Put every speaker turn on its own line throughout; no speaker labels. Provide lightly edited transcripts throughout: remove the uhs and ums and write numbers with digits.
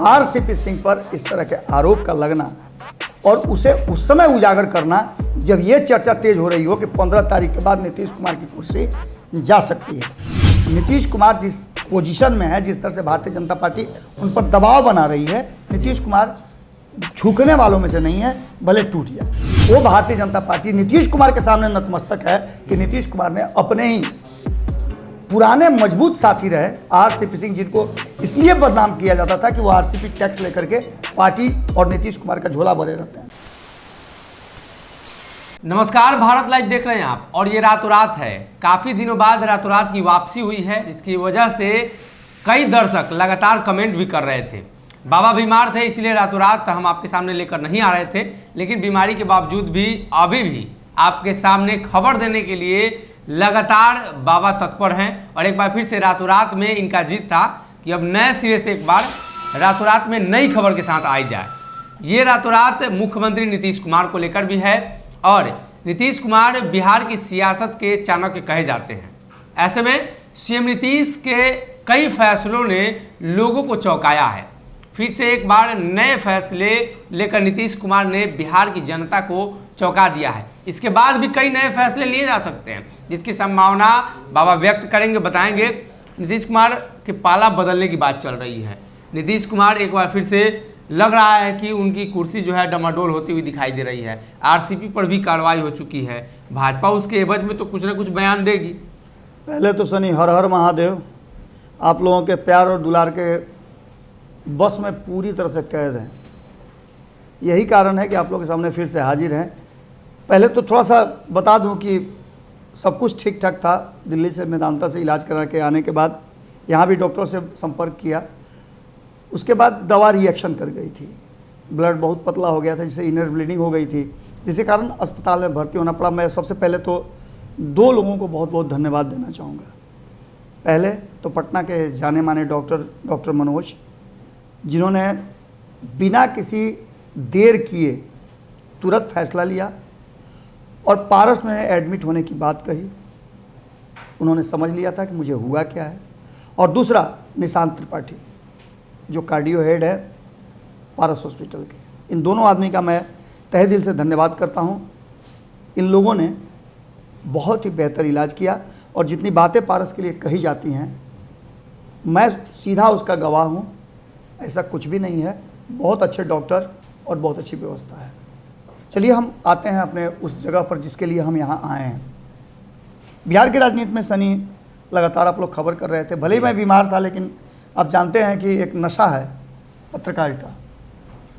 RCP Singh पर इस तरह के आरोप का लगना और उसे उस समय उजागर करना जब ये चर्चा तेज हो रही हो कि 15 तारीख के बाद नीतीश कुमार की कुर्सी जा सकती है। नीतीश कुमार जिस पोजीशन में है, जिस तरह से भारतीय जनता पार्टी उन पर दबाव बना रही है, नीतीश कुमार झुकने वालों में से नहीं है, भले टूट जाए। वो भारतीय जनता पार्टी नीतीश कुमार के सामने नतमस्तक है कि नीतीश कुमार ने अपने ही पुराने मजबूत साथी रहे आरसीपी सिंह, जिनको इसलिए बदनाम किया जाता था कि वो आरसीपी टैक्स लेकर के पार्टी और नीतीश कुमार का झोला भरे रहते हैं।
नमस्कार, भारत लाइव देख रहे हैं आप और ये रातों रात है। काफी दिनों बाद रातों रात की वापसी हुई है, जिसकी वजह से कई दर्शक लगातार कमेंट भी कर रहे थे। बाबा बीमार थे, इसलिए रातों रात हम आपके सामने लेकर नहीं आ रहे थे, लेकिन बीमारी के बावजूद भी अभी भी आपके सामने खबर देने के लिए लगातार बाबा तत्पर हैं। और एक बार फिर से रातों रात में इनका जीत था कि अब नए सिरे से एक बार रातों रात में नई खबर के साथ आई जाए। ये रातों रात मुख्यमंत्री नीतीश कुमार को लेकर भी है और नीतीश कुमार बिहार की सियासत के चाणक्य कहे जाते हैं। ऐसे में सीएम नीतीश के कई फैसलों ने लोगों को चौंकाया है। फिर से एक बार नए फैसले लेकर नीतीश कुमार ने बिहार की जनता को चौंका दिया है। इसके बाद भी कई नए फैसले लिए जा सकते हैं, जिसकी संभावना बाबा व्यक्त करेंगे, बताएंगे। नीतीश कुमार के पाला बदलने की बात चल रही है। नीतीश कुमार एक बार फिर से लग रहा है कि उनकी कुर्सी जो है डमाडोल होती हुई दिखाई दे रही है। आरसीपी पर भी कार्रवाई हो चुकी है। भाजपा उसके एवज में तो कुछ ना कुछ बयान देगी।
पहले तो सनी हर हर महादेव, आप लोगों के प्यार और दुलार के बस में पूरी तरह से कैद हैं। यही कारण है कि आप लोगों के सामने फिर से हाजिर हैं। पहले तो थोड़ा सा बता दूं कि सब कुछ ठीक ठाक था। दिल्ली से मेदांता से इलाज करा के आने के बाद यहाँ भी डॉक्टरों से संपर्क किया, उसके बाद दवा रिएक्शन कर गई थी। ब्लड बहुत पतला हो गया था, जिससे इनर ब्लीडिंग हो गई थी, जिसके कारण अस्पताल में भर्ती होना पड़ा। मैं सबसे पहले तो 2 लोगों को बहुत बहुत धन्यवाद देना चाहूँगा। पहले तो पटना के जाने माने डॉक्टर मनोज, जिन्होंने बिना किसी देर किए तुरंत फैसला लिया और पारस में एडमिट होने की बात कही। उन्होंने समझ लिया था कि मुझे हुआ क्या है। और दूसरा निशांत त्रिपाठी, जो कार्डियो हेड है पारस हॉस्पिटल के। इन दोनों आदमी का मैं तहे दिल से धन्यवाद करता हूं। इन लोगों ने बहुत ही बेहतर इलाज किया और जितनी बातें पारस के लिए कही जाती हैं, मैं सीधा उसका गवाह हूं। ऐसा कुछ भी नहीं है। बहुत अच्छे डॉक्टर और बहुत अच्छी व्यवस्था है। चलिए हम आते हैं अपने उस जगह पर जिसके लिए हम यहाँ आए हैं। बिहार की राजनीति में सनी लगातार आप लोग खबर कर रहे थे। भले ही मैं बीमार था, लेकिन आप जानते हैं कि एक नशा है पत्रकारिता,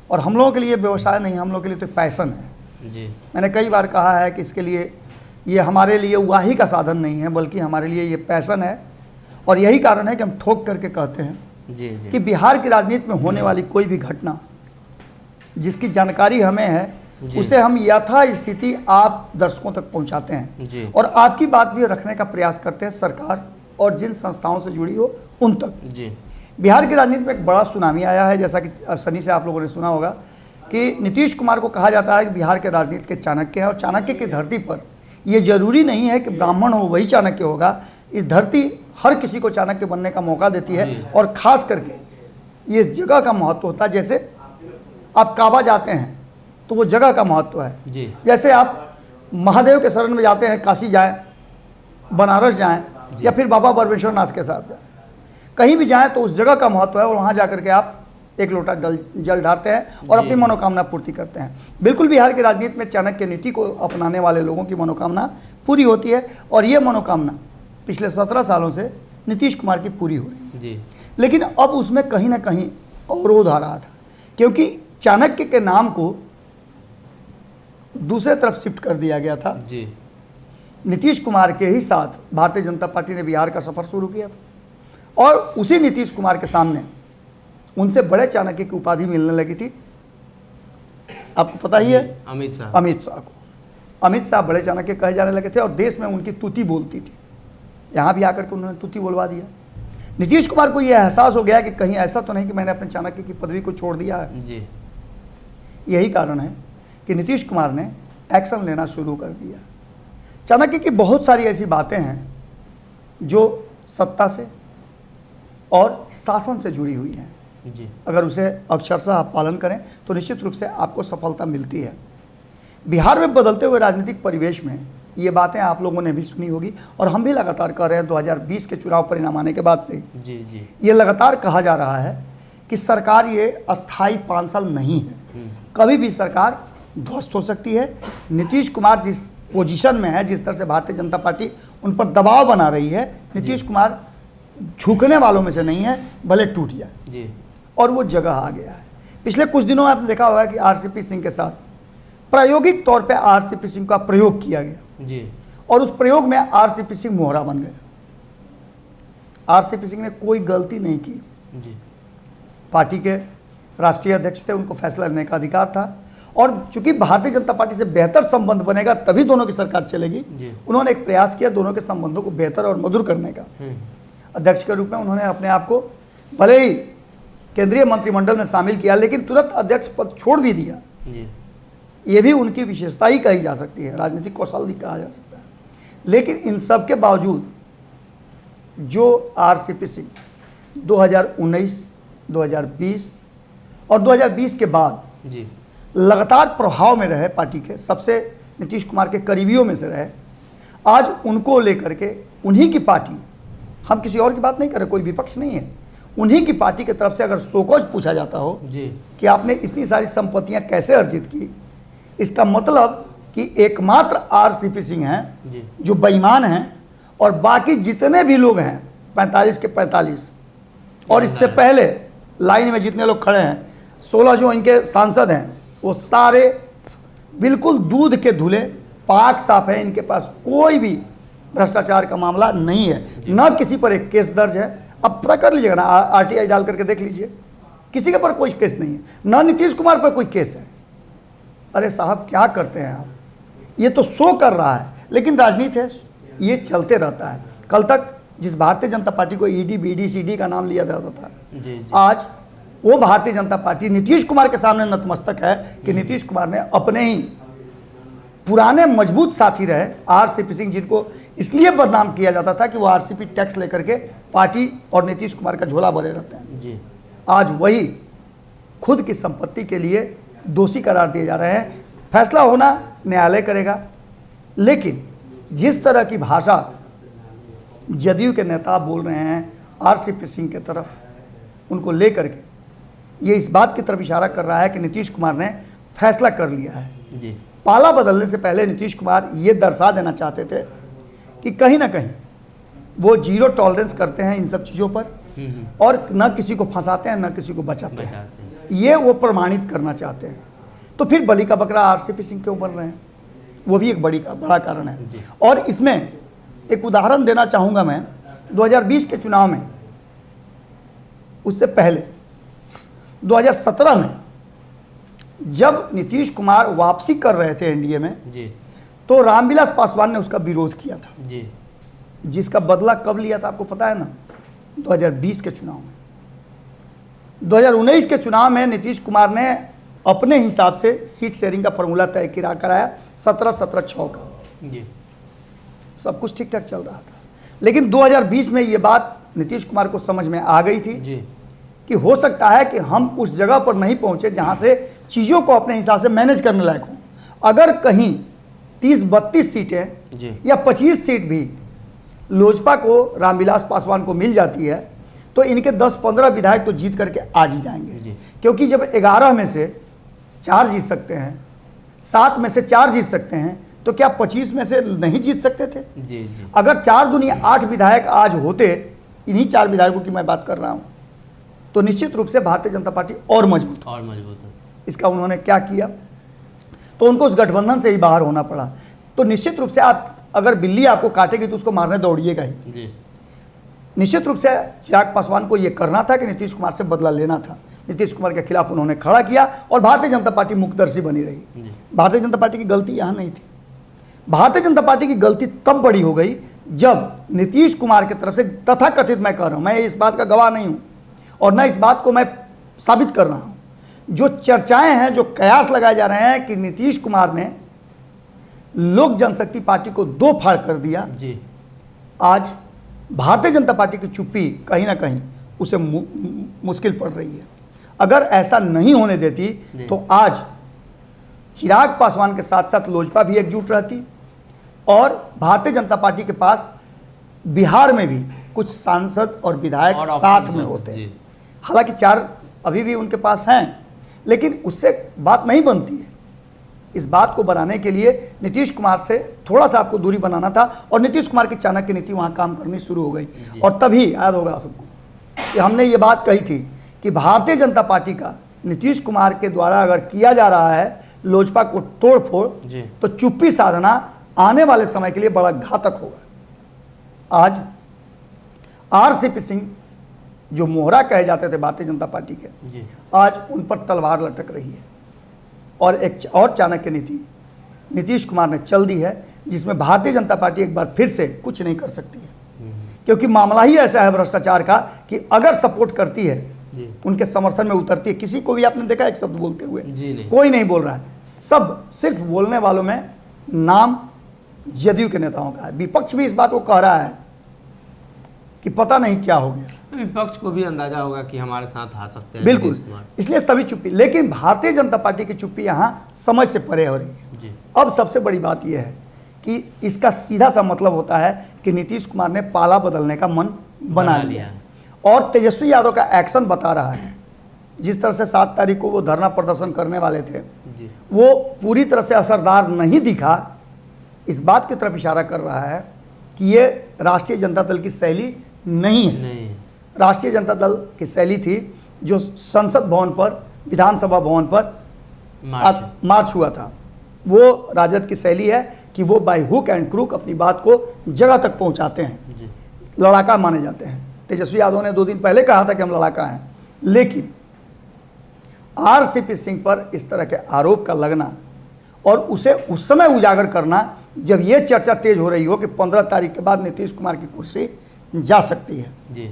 और हम लोगों के लिए व्यवसाय नहीं, हम लोगों के लिए तो पैशन है जी। मैंने कई बार कहा है कि इसके लिए ये हमारे लिए वाही का साधन नहीं है, बल्कि हमारे लिए ये पैशन है। और यही कारण है कि हम ठोक करके कहते हैं जी। कि बिहार की राजनीति में होने वाली कोई भी घटना जिसकी जानकारी हमें है, उसे हम यथा स्थिति आप दर्शकों तक पहुंचाते हैं और आपकी बात भी रखने का प्रयास करते हैं सरकार और जिन संस्थाओं से जुड़ी हो उन तक जी। बिहार की राजनीति में एक बड़ा सुनामी आया है, जैसा कि सनी से आप लोगों ने सुना होगा कि नीतीश कुमार को कहा जाता है कि बिहार के राजनीति के चाणक्य हैं। और चाणक्य की धरती पर यह जरूरी नहीं है कि ब्राह्मण हो वही चाणक्य होगा। इस धरती हर किसी को चाणक्य बनने का मौका देती है और ख़ास करके ये जगह का महत्व होता है। जैसे आप काबा जाते हैं तो वो जगह का महत्व है जी। जैसे आप महादेव के शरण में जाते हैं, काशी जाएं, बनारस जाएं या फिर बाबा बरमेश्वर नाथ के साथ जाएं, कहीं भी जाएं तो उस जगह का महत्व है और वहाँ जा करके आप एक लोटा जल ढारते हैं और अपनी मनोकामना पूर्ति करते हैं। बिल्कुल बिहार की राजनीति में चाणक्य नीति को अपनाने वाले लोगों की मनोकामना पूरी होती है और ये मनोकामना पिछले 17 सालों से नीतीश कुमार की पूरी हो रही है जी। लेकिन अब उसमें कहीं ना कहीं अवरोध आ रहा था, क्योंकि चाणक्य के नाम को दूसरे तरफ शिफ्ट कर दिया गया था जी। नीतीश कुमार के ही साथ भारतीय जनता पार्टी ने बिहार का सफर शुरू किया था और उसी नीतीश कुमार के सामने उनसे बड़े चाणक्य की उपाधि मिलने लगी थी। आपको पता ही है, अमित शाह को अमित शाह बड़े चाणक्य कहे जाने लगे थे और देश में उनकी तूती बोलती थी। यहाँ भी आकर के उन्होंने तूती बोलवा दिया। नीतीश कुमार को यह एहसास हो गया कि कहीं ऐसा तो नहीं कि मैंने अपने चाणक्य की पदवी को छोड़ दिया है जी। यही कारण है कि नीतीश कुमार ने एक्शन लेना शुरू कर दिया। चाणक्य की बहुत सारी ऐसी बातें हैं जो सत्ता से और शासन से जुड़ी हुई हैं।
जी
अगर उसे अक्षरशः आप पालन करें तो निश्चित रूप से आपको सफलता मिलती है। बिहार में बदलते हुए राजनीतिक परिवेश में ये बातें आप लोगों ने भी सुनी होगी और हम भी लगातार कर रहे हैं। 2020 के चुनाव परिणाम आने के बाद से
जी जी
ये लगातार कहा जा रहा है कि सरकार ये अस्थाई 5 साल नहीं है, कभी भी सरकार ध्वस्त हो सकती है। नीतीश कुमार जिस पोजीशन में है, जिस तरह से भारतीय जनता पार्टी उन पर दबाव बना रही है, नीतीश कुमार झुकने वालों में से नहीं है, भले टूट जाए
जी
और वो जगह आ गया है। पिछले कुछ दिनों में आपने देखा होगा कि आरसीपी सिंह के साथ प्रायोगिक तौर पे आरसीपी सिंह का प्रयोग किया गया
जी
और उस प्रयोग में आरसीपी सिंह मोहरा बन गए। आरसीपी सिंह ने कोई गलती नहीं की,
जी
पार्टी के राष्ट्रीय अध्यक्ष थे, उनको फैसला लेने का अधिकार था और चूंकि भारतीय जनता पार्टी से बेहतर संबंध बनेगा तभी दोनों की सरकार चलेगी, उन्होंने एक प्रयास किया दोनों के संबंधों को बेहतर और मधुर करने का। अध्यक्ष के रूप में उन्होंने अपने आप को भले ही केंद्रीय मंत्रिमंडल में शामिल किया लेकिन तुरंत अध्यक्ष पद छोड़ भी दिया।
जी
ये भी उनकी विशेषता ही कही जा सकती है, राजनीतिक कौशल भी कहा जा सकता है। लेकिन इन सब के बावजूद जो आरसीपी सिंह 2019, 2020 और 2020 के बाद
जी
लगातार प्रभाव में रहे, पार्टी के सबसे नीतीश कुमार के करीबियों में से रहे, आज उनको लेकर के उन्हीं की पार्टी, हम किसी और की बात नहीं कर रहे, कोई विपक्ष नहीं है, उन्हीं की पार्टी की तरफ से अगर सोकोज पूछा जाता हो
जी
कि आपने इतनी सारी संपत्तियां कैसे अर्जित की, इसका मतलब कि एकमात्र आरसीपी सिंह हैं
जी
जो बेईमान हैं और बाकी जितने भी लोग हैं 45 के 45 और इससे पहले लाइन में जितने लोग खड़े हैं 16 जो इनके सांसद हैं वो सारे बिल्कुल दूध के धुले पाक साफ है। इनके पास कोई भी भ्रष्टाचार का मामला नहीं है, न किसी पर एक केस दर्ज है। अब पता कर लीजिएगा ना, आरटीआई डाल करके देख लीजिए, किसी के पर कोई केस नहीं है, न नीतीश कुमार पर कोई केस है। अरे साहब क्या करते हैं आप, ये तो शो कर रहा है लेकिन राजनीति है, ये चलते रहता है। कल तक जिस भारतीय जनता पार्टी को ईडी बीडी सीडी का नाम लिया जाता था,
जी
आज वो भारतीय जनता पार्टी नीतीश कुमार के सामने नतमस्तक है कि नीतीश कुमार ने अपने ही पुराने मजबूत साथी रहे आरसीपी सिंह, जिनको इसलिए बदनाम किया जाता था कि वो आरसीपी टैक्स लेकर के पार्टी और नीतीश कुमार का झोला भरे रहते हैं,
जी
आज वही खुद की संपत्ति के लिए दोषी करार दिए जा रहे हैं। फैसला होना न्यायालय करेगा, लेकिन जिस तरह की भाषा जदयू के नेता बोल रहे हैं आरसीपी सिंह के तरफ, उनको लेकर के ये इस बात की तरफ इशारा कर रहा है कि नीतीश कुमार ने फैसला कर लिया है।
जी
पाला बदलने से पहले नीतीश कुमार ये दर्शा देना चाहते थे कि कहीं ना कहीं वो जीरो टॉलरेंस करते हैं इन सब चीज़ों पर और न किसी को फंसाते हैं न किसी को बचाते हैं, ये वो प्रमाणित करना चाहते हैं। तो फिर बलि का बकरा आरसीपी सिंह क्यों बन रहे हैं, वो भी एक बड़ा कारण है। और इसमें एक उदाहरण देना चाहूँगा मैं, 2020 के चुनाव में, उससे पहले 2017 में जब नीतीश कुमार वापसी कर रहे थे एनडीए में,
जी
तो रामविलास पासवान ने उसका विरोध किया था,
जी
जिसका बदला कब लिया था आपको पता है ना, 2020 के चुनाव में। 2019 के चुनाव में नीतीश कुमार ने अपने हिसाब से सीट शेयरिंग का फॉर्मूला तय कराया 17-17-6 का,
जी
सब कुछ ठीक ठाक चल रहा था। लेकिन 2020 में ये बात नीतीश कुमार को समझ में आ गई थी
जी
कि हो सकता है कि हम उस जगह पर नहीं पहुंचे जहां से चीज़ों को अपने हिसाब से मैनेज करने लायक हों। अगर कहीं 30-32 सीटें
जी
या 25 सीट भी लोजपा को, रामविलास पासवान को मिल जाती है तो इनके 10-15 विधायक तो जीत करके आज ही जाएंगे,
जी।
क्योंकि जब 11 में से 4 जीत सकते हैं, 7 में से 4 जीत सकते हैं, तो क्या 25 में से नहीं जीत सकते थे?
जी जी
अगर 4 दूनी 8 विधायक आज होते, इन्हीं 4 विधायकों की मैं बात कर रहा हूं, तो निश्चित रूप से भारतीय जनता पार्टी और मजबूत
और मजबूत है।
इसका उन्होंने क्या किया, तो उनको उस गठबंधन से ही बाहर होना पड़ा। तो निश्चित रूप से आप, अगर बिल्ली आपको काटेगी तो उसको मारने दौड़िएगा ही।
जी
निश्चित रूप से चिराग पासवान को यह करना था कि नीतीश कुमार से बदला लेना था। नीतीश कुमार के खिलाफ उन्होंने खड़ा किया और भारतीय जनता पार्टी मुकदर्शी बनी रही।
जी
भारतीय जनता पार्टी की गलती यहाँ नहीं थी। भारतीय जनता पार्टी की गलती तब बड़ी हो गई जब नीतीश कुमार की तरफ से, तथाकथित मैं कह रहा हूँ, मैं इस बात का गवाह नहीं हूँ और न इस बात को मैं साबित कर रहा हूँ, जो चर्चाएं हैं, जो कयास लगाए जा रहे हैं कि नीतीश कुमार ने लोक जनशक्ति पार्टी को 2 फाड़ कर दिया,
जी
आज भारतीय जनता पार्टी की चुप्पी कहीं ना कहीं उसे मुश्किल पड़ रही है। अगर ऐसा नहीं होने देती तो आज चिराग पासवान के साथ साथ लोजपा भी एकजुट रहती और भारतीय जनता पार्टी के पास बिहार में भी कुछ सांसद और विधायक
और
साथ
option
में
जी।
होते। हालांकि 4 अभी भी उनके पास हैं, लेकिन उससे बात नहीं बनती है। इस बात को बनाने के लिए नीतीश कुमार से थोड़ा सा आपको दूरी बनाना था और नीतीश कुमार की चाणक्य नीति वहाँ काम करनी शुरू हो गई। और तभी याद होगा सबको कि हमने ये बात कही थी कि भारतीय जनता पार्टी का नीतीश कुमार के द्वारा अगर किया जा रहा है लोजपा को तोड़ फोड़, तो चुप्पी साधना आने वाले समय के लिए बड़ा घातक होगा। आज आरसीपी सिंह जो मोहरा कहे जाते थे भारतीय जनता पार्टी के, आज उन पर तलवार लटक रही है और एक और चाणक्य नीति नीतीश कुमार ने चल दी है, जिसमें भारतीय जनता पार्टी एक बार फिर से कुछ नहीं कर सकती है। क्योंकि मामला ही ऐसा है भ्रष्टाचार का कि अगर सपोर्ट करती है, उनके समर्थन में उतरती है, किसी को भी आपने देखा एक शब्द बोलते हुए? कोई नहीं बोल रहा है। सब सिर्फ बोलने वालों में नाम जदयू के नेताओं का है। विपक्ष भी इस बात को कह रहा है कि पता नहीं क्या हो गया।
विपक्ष को भी अंदाजा होगा कि हमारे साथ आ सकते हैं।
बिल्कुल, इसलिए सभी चुप्पी। लेकिन भारतीय जनता पार्टी की चुप्पी यहाँ समझ से परे हो रही है। अब सबसे बड़ी बात यह है कि इसका सीधा सा मतलब होता है कि नीतीश कुमार ने पाला बदलने का मन बना लिया और तेजस्वी यादव का एक्शन बता रहा है। जिस तरह से 7 तारीख को वो धरना प्रदर्शन करने वाले थे, वो पूरी तरह से असरदार नहीं दिखा। इस बात की तरफ इशारा कर रहा है कि ये राष्ट्रीय जनता दल की शैली नहीं है। राष्ट्रीय जनता दल की शैली थी जो संसद भवन पर, विधानसभा भवन पर मार्च हुआ था, वो राजद की शैली है कि वो बाय हुक एंड क्रूक अपनी बात को जगह तक पहुंचाते हैं, लड़ाका माने जाते हैं। तेजस्वी यादव ने 2 दिन पहले कहा था कि हम लड़ाका हैं, लेकिन आरसीपी सिंह पर इस तरह के आरोप का लगना और उसे उस समय उजागर करना जब ये चर्चा तेज हो रही हो कि 15 तारीख के बाद नीतीश कुमार की कुर्सी जा सकती है।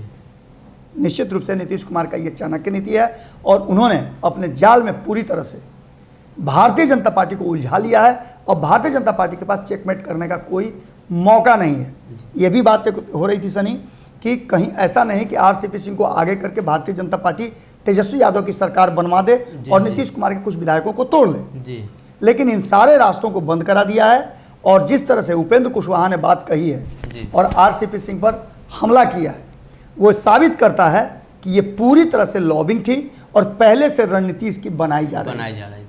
निश्चित रूप से नीतीश कुमार का ये चाणक्य नीति है और उन्होंने अपने जाल में पूरी तरह से भारतीय जनता पार्टी को उलझा लिया है और भारतीय जनता पार्टी के पास चेकमेट करने का कोई मौका नहीं है। ये भी बात हो रही थी सनी कि कहीं ऐसा नहीं कि आरसीपी सिंह को आगे करके भारतीय जनता पार्टी तेजस्वी यादव की सरकार बनवा दे और नीतीश कुमार के कुछ विधायकों को तोड़ ले। लेकिन इन सारे रास्तों को बंद करा दिया है और जिस तरह से उपेंद्र कुशवाहा ने बात कही है और आरसीपी सिंह पर हमला किया है, वो साबित करता है कि ये पूरी तरह से लॉबिंग थी और पहले से रणनीति इसकी बनाई जा रही थी।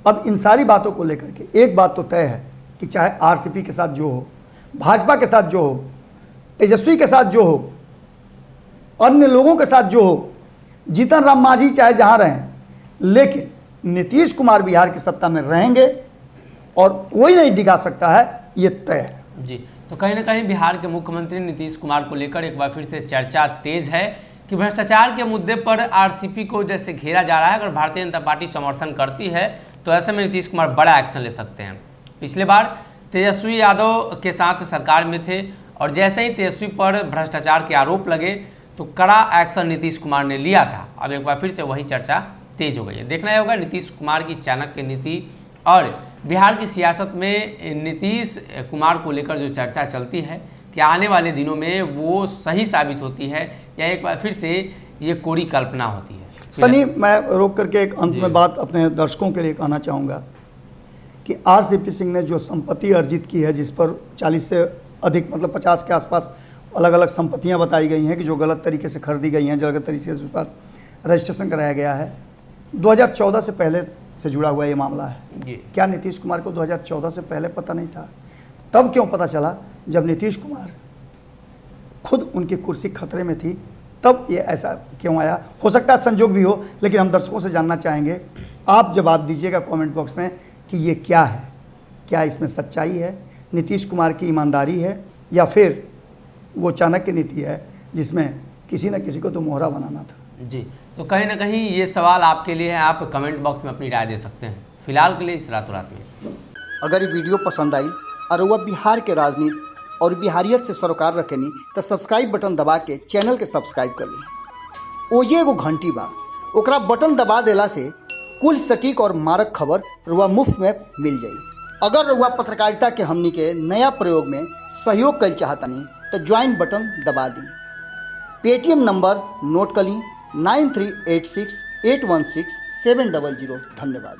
अब इन सारी बातों को लेकर के एक बात तो तय है कि चाहे आरसीपी के साथ जो हो, भाजपा के साथ जो हो, तेजस्वी के साथ जो हो, अन्य लोगों के साथ जो हो, जीतन राम मांझी चाहे जहां रहें, लेकिन नीतीश कुमार बिहार की सत्ता में रहेंगे और कोई नहीं डिगा सकता है, ये तय है।
जी, तो कहीं ना कहीं बिहार के मुख्यमंत्री नीतीश कुमार को लेकर एक बार फिर से चर्चा तेज है कि भ्रष्टाचार के मुद्दे पर आरसीपी को जैसे घेरा जा रहा है। अगर भारतीय जनता पार्टी समर्थन करती है तो ऐसे में नीतीश कुमार बड़ा एक्शन ले सकते हैं। पिछले बार तेजस्वी यादव के साथ सरकार में थे और जैसे ही तेजस्वी पर भ्रष्टाचार के आरोप लगे तो कड़ा एक्शन नीतीश कुमार ने लिया था। अब एक बार फिर से वही चर्चा तेज हो गई है। देखना होगा नीतीश कुमार की चाणक्य नीति और बिहार की सियासत में नीतीश कुमार को लेकर जो चर्चा चलती है कि आने वाले दिनों में वो सही साबित होती है या एक बार फिर से ये कोरी कल्पना होती है।
सनी, मैं रोक करके एक अंत में बात अपने दर्शकों के लिए कहना चाहूँगा कि आरसीपी सिंह ने जो संपत्ति अर्जित की है, जिस पर 40 से अधिक मतलब 50 के आसपास अलग अलग संपत्तियां बताई गई हैं कि जो गलत तरीके से खरीदी गई हैं, गलत तरीके से उस पर रजिस्ट्रेशन कराया गया है, 2014 से पहले से जुड़ा हुआ ये मामला है। क्या नीतीश कुमार को 2014 से पहले पता नहीं था? तब क्यों पता चला जब नीतीश कुमार खुद उनकी कुर्सी खतरे में थी, तब ये ऐसा क्यों आया? हो सकता है संजोग भी हो, लेकिन हम दर्शकों से जानना चाहेंगे, आप जवाब दीजिएगा कमेंट बॉक्स में कि ये क्या है। क्या इसमें सच्चाई है, नीतीश कुमार की ईमानदारी है, या फिर वो चाणक्य नीति है जिसमें किसी न किसी को तो मोहरा बनाना था?
जी, तो कहीं ना कहीं ये सवाल आपके लिए है, आप कमेंट बॉक्स में अपनी राय दे सकते हैं। फिलहाल के लिए इस रातों रात में
अगर ये वीडियो पसंद आई और वह बिहार के राजनीति और बिहारियत से सरोकार रखेनी तो सब्सक्राइब बटन दबा के चैनल के सब्सक्राइब कर ली। ओजे एगो घंटी बा, ओकरा बटन दबा देला से कुल सटीक और मारक खबर रुआ मुफ्त में मिल जाई। अगर रुआ पत्रकारिता के हमनी के नया प्रयोग में सहयोग कर चाहतनी तो ज्वाइन बटन दबा दी। पेटीएम नंबर नोट कर ली 9386816700। धन्यवाद।